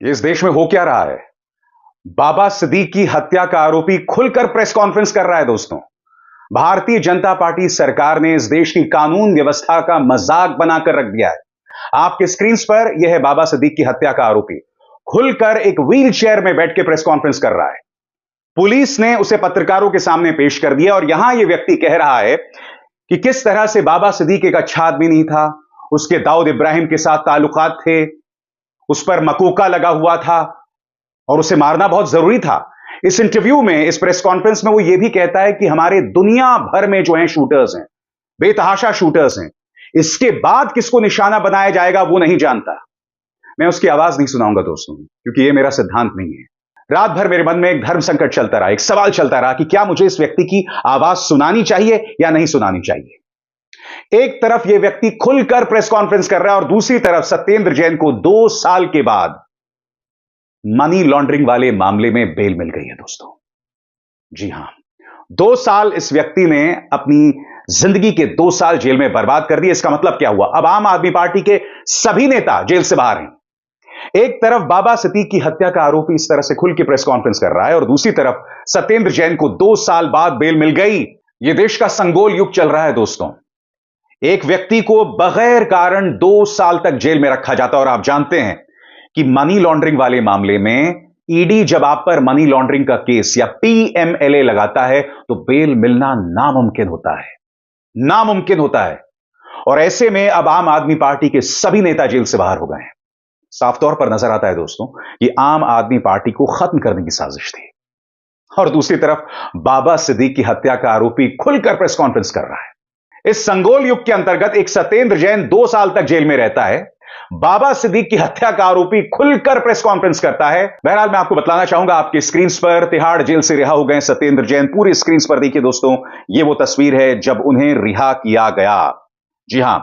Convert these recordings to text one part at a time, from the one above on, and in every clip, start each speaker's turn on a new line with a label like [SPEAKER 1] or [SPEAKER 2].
[SPEAKER 1] इस देश में हो क्या रहा है? बाबा सिद्दीक की हत्या का आरोपी खुलकर प्रेस कॉन्फ्रेंस कर रहा है दोस्तों। भारतीय जनता पार्टी सरकार ने इस देश की कानून व्यवस्था का मजाक बनाकर रख दिया है। आपके स्क्रीन पर यह है बाबा सिद्दीक की हत्या का आरोपी खुलकर एक व्हील चेयर में बैठ के प्रेस कॉन्फ्रेंस कर रहा है। पुलिस ने उसे पत्रकारों के सामने पेश कर दिया और यहां यह व्यक्ति कह रहा है कि किस तरह से बाबा सिद्दीक एक अच्छा आदमी नहीं था, उसके दाऊद इब्राहिम के साथ ताल्लुकात थे, उस पर मकूका लगा हुआ था और उसे मारना बहुत जरूरी था। इस इंटरव्यू में, इस प्रेस कॉन्फ्रेंस में वो ये भी कहता है कि हमारे दुनिया भर में जो हैं शूटर्स हैं, बेतहाशा शूटर्स हैं, इसके बाद किसको निशाना बनाया जाएगा वो नहीं जानता। मैं उसकी आवाज नहीं सुनाऊंगा दोस्तों, क्योंकि ये मेरा सिद्धांत नहीं है। रात भर मेरे मन में एक धर्म संकट चलता रहा, एक सवाल चलता रहा कि क्या मुझे इस व्यक्ति की आवाज सुनानी चाहिए या नहीं सुनानी चाहिए। एक तरफ यह व्यक्ति खुलकर प्रेस कॉन्फ्रेंस कर रहा है और दूसरी तरफ सत्येंद्र जैन को 2 साल के बाद मनी लॉन्ड्रिंग वाले मामले में बेल मिल गई है दोस्तों। जी हां, 2 साल इस व्यक्ति ने अपनी जिंदगी के 2 साल जेल में बर्बाद कर दिए। इसका मतलब क्या हुआ? अब आम आदमी पार्टी के सभी नेता जेल से बाहर हैं। एक तरफ बाबा सिद्दीक की हत्या का आरोपी इस तरह से खुल के प्रेस कॉन्फ्रेंस कर रहा है और दूसरी तरफ सत्येंद्र जैन को 2 साल बाद बेल मिल गई। यह देश का संगोल युग चल रहा है दोस्तों। एक व्यक्ति को बगैर कारण 2 साल तक जेल में रखा जाता है और आप जानते हैं कि मनी लॉन्ड्रिंग वाले मामले में ईडी जब आप पर मनी लॉन्ड्रिंग का केस या पीएमएलए लगाता है तो बेल मिलना नामुमकिन होता है, नामुमकिन होता है। और ऐसे में अब आम आदमी पार्टी के सभी नेता जेल से बाहर हो गए हैं। साफ तौर पर नजर आता है दोस्तों कि आम आदमी पार्टी को खत्म करने की साजिश थी। और दूसरी तरफ बाबा सिद्दीक की हत्या का आरोपी खुलकर प्रेस कॉन्फ्रेंस कर रहा है। इस संगोल युग के अंतर्गत एक सत्येंद्र जैन 2 साल तक जेल में रहता है, बाबा सिद्दीक की हत्या का आरोपी खुलकर प्रेस कॉन्फ्रेंस करता है। बहरहाल मैं आपको बताना चाहूंगा, आपके स्क्रीन पर तिहाड़ जेल से रिहा हो गए सत्येंद्र जैन। पूरी स्क्रीन पर देखिए दोस्तों, यह वो तस्वीर है जब उन्हें रिहा किया गया। जी हां,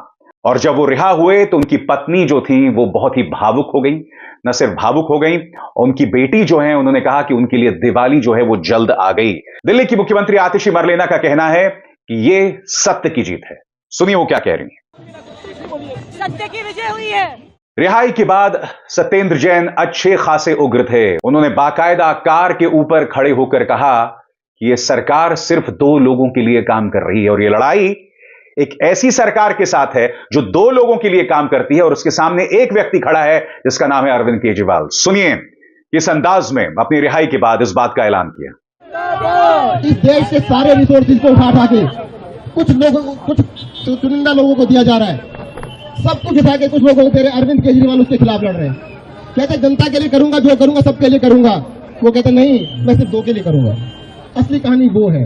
[SPEAKER 1] और जब वो रिहा हुए तो उनकी पत्नी जो थी वो बहुत ही भावुक हो गई। न सिर्फ भावुक हो गई, उनकी बेटी जो है, उन्होंने कहा कि उनके लिए दिवाली जो है वो जल्द आ गई। दिल्ली की मुख्यमंत्री आतिशी मरलेना का कहना है कि ये सत्य की जीत है। सुनिए वो क्या कह रही है।
[SPEAKER 2] सत्य की विजय हुई है।
[SPEAKER 1] रिहाई के बाद सत्येंद्र जैन अच्छे खासे उग्र थे। उन्होंने बाकायदा कार के ऊपर खड़े होकर कहा कि यह सरकार सिर्फ 2 लोगों के लिए काम कर रही है और यह लड़ाई एक ऐसी सरकार के साथ है जो 2 लोगों के लिए काम करती है और उसके सामने एक व्यक्ति खड़ा है जिसका नाम है अरविंद केजरीवाल। सुनिए किस अंदाज में अपनी रिहाई के बाद इस बात का ऐलान किया।
[SPEAKER 3] इस देश के सारे रिसोर्सेज को उठा के कुछ चुनिंदा लोगों को दिया जा रहा है। सब कुछ उठा के कुछ लोगों को तेरे अरविंद केजरीवाल उसके खिलाफ लड़ रहे हैं। कहते जनता के लिए करूंगा, जो करूंगा सबके लिए करूंगा। वो कहते नहीं, मैं सिर्फ 2 के लिए करूंगा। असली कहानी वो है,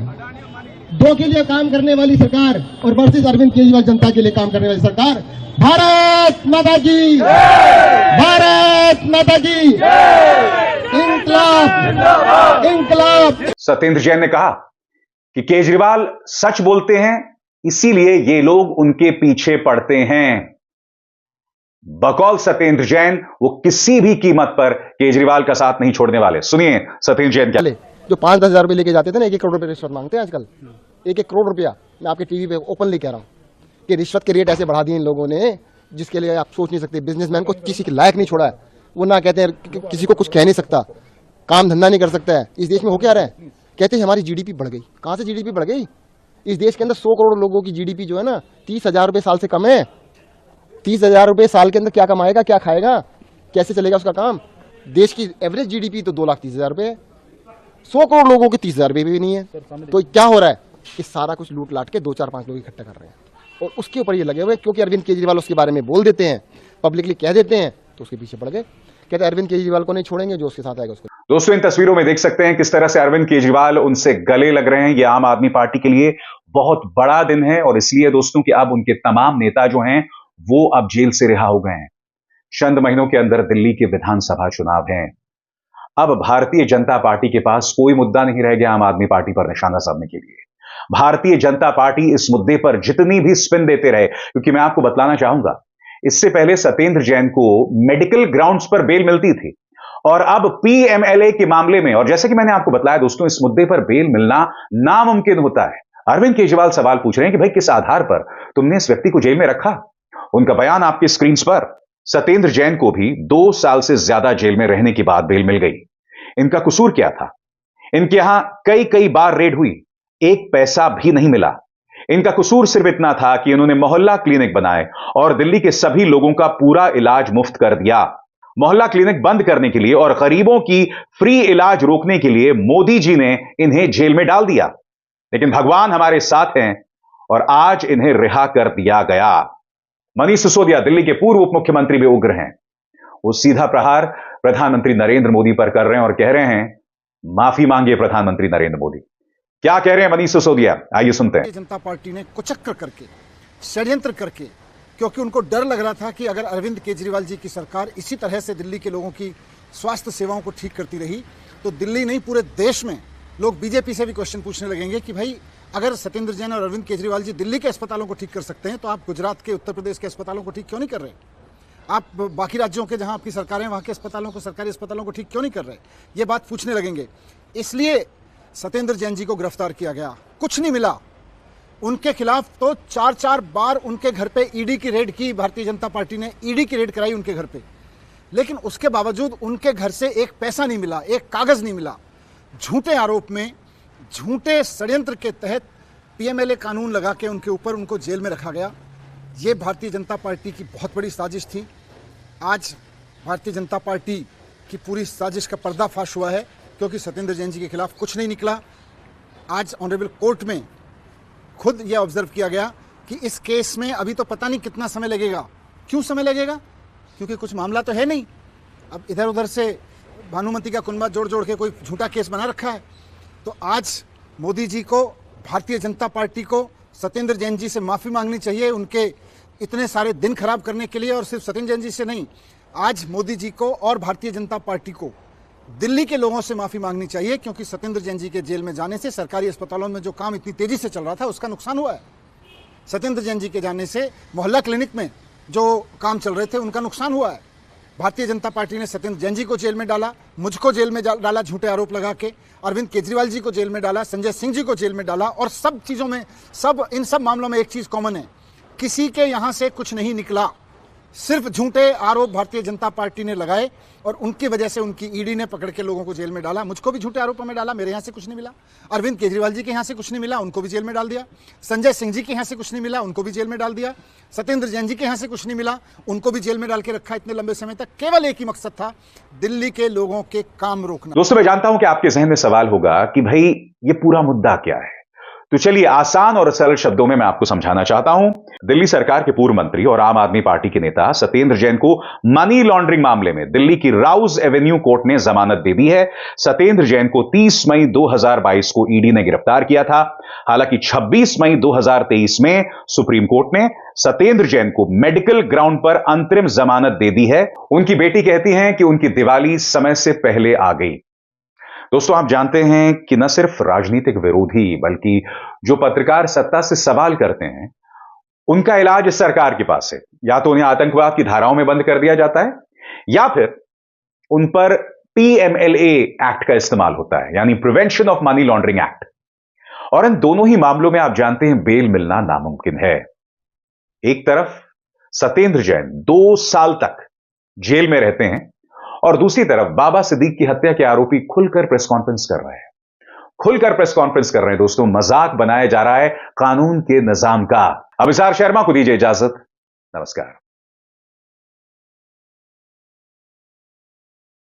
[SPEAKER 3] 2 के लिए काम करने वाली सरकार और वर्सेस अरविंद केजरीवाल जनता के लिए काम करने वाली सरकार। भारत माता की, भारत माता की, इंकलाब, इंकलाब।
[SPEAKER 1] सत्येंद्र जैन ने कहा कि केजरीवाल सच बोलते हैं, इसीलिए ये लोग उनके पीछे पड़ते हैं। बकौल सत्येंद्र जैन, वो किसी भी कीमत पर केजरीवाल का साथ नहीं छोड़ने वाले। सुनिए सत्येंद्र जैन क्या।
[SPEAKER 3] जो 5-10 हजार रुपए लेके जाते थे ना, 1-1 करोड़ रुपए रिश्वत मांगते हैं आजकल। 1-1 करोड़ रुपया मैं आपके टीवी पे ओपनली कह रहा हूँ कि रिश्वत के रेट ऐसे बढ़ा दिए इन लोगों ने जिसके लिए आप सोच नहीं सकते। बिजनेसमैन को किसी के लायक नहीं छोड़ा है। वो ना कहते हैं किसी को कुछ कह नहीं सकता, काम धंधा नहीं कर सकता है। इस देश में हो क्या रहा है? कहते हैं हमारी जीडीपी बढ़ गई। कहाँ से जीडीपी बढ़ गई? इस देश के अंदर 100 करोड़ लोगों की जीडीपी जो है ना, 30,000 रुपये साल से कम है। 30,000 रुपये साल के अंदर क्या कमाएगा, क्या खाएगा, कैसे चलेगा उसका काम? देश की एवरेज जीडीपी तो 2,30,000 रुपये है। 100 करोड़ लोगों के 30,000 रुपये भी नहीं है। तो क्या हो रहा है कि सारा कुछ लूट लाट के 2-4-5 लोग इकट्ठा कर रहे हैं और उसके ऊपर ये लगे हुए, क्योंकि अरविंद केजरीवाल उसके बारे में बोल देते हैं, पब्लिकली कह देते हैं, तो उसके पीछे पड़ गए। कहते हैं अरविंद केजरीवाल को नहीं छोड़ेंगे, जो उसके साथ आएगा उसको।
[SPEAKER 1] दोस्तों इन तस्वीरों में देख सकते हैं किस तरह से अरविंद केजरीवाल उनसे गले लग रहे हैं। यह आम आदमी पार्टी के लिए बहुत बड़ा दिन है और इसलिए दोस्तों कि अब उनके तमाम नेता जो हैं वो अब जेल से रिहा हो गए हैं। चंद महीनों के अंदर दिल्ली के विधानसभा चुनाव हैं। अब भारतीय जनता पार्टी के पास कोई मुद्दा नहीं रह गया आम आदमी पार्टी पर निशाना साधने के लिए। भारतीय जनता पार्टी इस मुद्दे पर जितनी भी स्पिन देते रहे, क्योंकि मैं आपको बतलाना चाहूंगा, इससे पहले सत्येंद्र जैन को मेडिकल ग्राउंड्स पर बेल मिलती थी और अब पीएमएलए के मामले में, और जैसे कि मैंने आपको बताया दोस्तों, इस मुद्दे पर बेल मिलना नामुमकिन होता है। अरविंद केजरीवाल सवाल पूछ रहे हैं कि भाई किस आधार पर तुमने इस व्यक्ति को जेल में रखा? उनका बयान आपकी स्क्रीन पर। सत्येंद्र जैन को भी 2 साल से ज्यादा जेल में रहने के बाद बेल मिल गई। इनका कसूर क्या था? इनके यहां कई कई बार रेड हुई, एक पैसा भी नहीं मिला। इनका कसूर सिर्फ इतना था कि इन्होंने मोहल्ला क्लिनिक बनाए और दिल्ली के सभी लोगों का पूरा इलाज मुफ्त कर दिया। मोहल्ला क्लिनिक बंद करने के लिए और गरीबों की फ्री इलाज रोकने के लिए मोदी जी ने इन्हें जेल में डाल दिया। लेकिन भगवान हमारे साथ हैं और आज इन्हें रिहा कर दिया गया। मनीष सिसोदिया दिल्ली के पूर्व उप मुख्यमंत्री भी उग्र हैं। वो सीधा प्रहार प्रधानमंत्री नरेंद्र मोदी पर कर रहे हैं और कह रहे हैं, माफी मांगिए प्रधानमंत्री नरेंद्र मोदी। क्या कह रहे हैं मनीष सिसोदिया, आइए सुनते हैं।
[SPEAKER 2] भारतीय जनता पार्टी ने कुचक्र करके, षड्यंत्र करके, क्योंकि उनको डर लग रहा था कि अगर अरविंद केजरीवाल जी की सरकार इसी तरह से दिल्ली के लोगों की स्वास्थ्य सेवाओं को ठीक करती रही तो दिल्ली नहीं पूरे देश में लोग बीजेपी से भी क्वेश्चन पूछने लगेंगे कि भाई अगर सत्येंद्र जैन और अरविंद केजरीवाल जी दिल्ली के अस्पतालों को ठीक कर सकते हैं तो आप गुजरात के, उत्तर प्रदेश के अस्पतालों को ठीक क्यों नहीं कर रहे? आप बाकी राज्यों के जहां आपकी सरकारें वहां के अस्पतालों को, सरकारी अस्पतालों को ठीक क्यों नहीं कर रहे? ये बात पूछने लगेंगे। इसलिए सत्येंद्र जैन जी को गिरफ्तार किया गया। कुछ नहीं मिला उनके खिलाफ तो 4-4 बार उनके घर पे ईडी की रेड की, भारतीय जनता पार्टी ने ईडी की रेड कराई उनके घर पे, लेकिन उसके बावजूद उनके घर से एक पैसा नहीं मिला, एक कागज नहीं मिला। झूठे आरोप में, झूठे षड्यंत्र के तहत पीएमएलए कानून लगा के उनके ऊपर उनको जेल में रखा गया। ये भारतीय जनता पार्टी की बहुत बड़ी साजिश थी। आज भारतीय जनता पार्टी की पूरी साजिश का पर्दाफाश हुआ है क्योंकि सत्येंद्र जैन जी के खिलाफ कुछ नहीं निकला। आज ऑनरेबल कोर्ट में खुद यह ऑब्जर्व किया गया कि इस केस में अभी तो पता नहीं कितना समय लगेगा। क्यों समय लगेगा? क्योंकि कुछ मामला तो है नहीं। अब इधर उधर से भानुमति का कुनबा जोड़ जोड़ के कोई झूठा केस बना रखा है। तो आज मोदी जी को, भारतीय जनता पार्टी को सत्येंद्र जैन जी से माफ़ी मांगनी चाहिए उनके इतने सारे दिन खराब करने के लिए। और सिर्फ सत्येंद्र जैन जी से नहीं, आज मोदी जी को और भारतीय जनता पार्टी को दिल्ली के लोगों से माफ़ी मांगनी चाहिए क्योंकि सत्येंद्र जैन जी के जेल में जाने से सरकारी अस्पतालों में जो काम इतनी तेज़ी से चल रहा था उसका नुकसान हुआ है। सत्येंद्र जैन जी के जाने से मोहल्ला क्लिनिक में जो काम चल रहे थे उनका नुकसान हुआ है। भारतीय जनता पार्टी ने सत्येंद्र जैन जी को जेल में डाला, मुझको जेल में डाला झूठे आरोप लगा के, अरविंद केजरीवाल जी को जेल में डाला, संजय सिंह जी को जेल में डाला। और सब चीज़ों में, इन सब मामलों में एक चीज़ कॉमन है, किसी के यहाँ से कुछ नहीं निकला। सिर्फ झूठे आरोप भारतीय जनता पार्टी ने लगाए और उनकी वजह से उनकी ईडी ने पकड़ के लोगों को जेल में डाला। मुझको भी झूठे आरोपों में डाला, मेरे यहाँ से कुछ नहीं मिला। अरविंद केजरीवाल जी के यहाँ से कुछ नहीं मिला, उनको भी जेल में डाल दिया। संजय सिंह जी के यहाँ से कुछ नहीं मिला, उनको भी जेल में डाल दिया। सत्येंद्र जैन जी के यहाँ से कुछ नहीं मिला, उनको भी जेल में डाल के रखा इतने लंबे समय तक। केवल एक ही मकसद था, दिल्ली के लोगों के काम रोकना।
[SPEAKER 1] दोस्तों, मैं जानता हूं कि आपके जहन में सवाल होगा कि भाई ये पूरा मुद्दा क्या है। तो चलिए आसान और सरल शब्दों में मैं आपको समझाना चाहता हूं। दिल्ली सरकार के पूर्व मंत्री और आम आदमी पार्टी के नेता सत्येंद्र जैन को मनी लॉन्ड्रिंग मामले में दिल्ली की राउज एवेन्यू कोर्ट ने जमानत दे दी है। सत्येंद्र जैन को 30 मई 2022 को ईडी ने गिरफ्तार किया था। हालांकि 26 मई 2023 में सुप्रीम कोर्ट ने सत्येंद्र जैन को मेडिकल ग्राउंड पर अंतरिम जमानत दे दी है। उनकी बेटी कहती हैं कि उनकी दिवाली समय से पहले आ गई। दोस्तों, आप जानते हैं कि न सिर्फ राजनीतिक विरोधी बल्कि जो पत्रकार सत्ता से सवाल करते हैं उनका इलाज इस सरकार के पास है। या तो उन्हें आतंकवाद की धाराओं में बंद कर दिया जाता है या फिर उन पर पीएमएलए एक्ट का इस्तेमाल होता है, यानी prevention of money laundering act. और इन दोनों ही मामलों में आप जानते हैं बेल मिलना नामुमकिन है। एक तरफ सत्येंद्र जैन 2 साल तक जेल में रहते हैं और दूसरी तरफ बाबा सिद्दीक की हत्या के आरोपी खुलकर प्रेस कॉन्फ्रेंस कर रहे हैं। खुलकर प्रेस कॉन्फ्रेंस कर रहे हैं। दोस्तों, मजाक बनाया जा रहा है कानून के निजाम का। अभिसार शर्मा को दीजिए इजाजत। नमस्कार।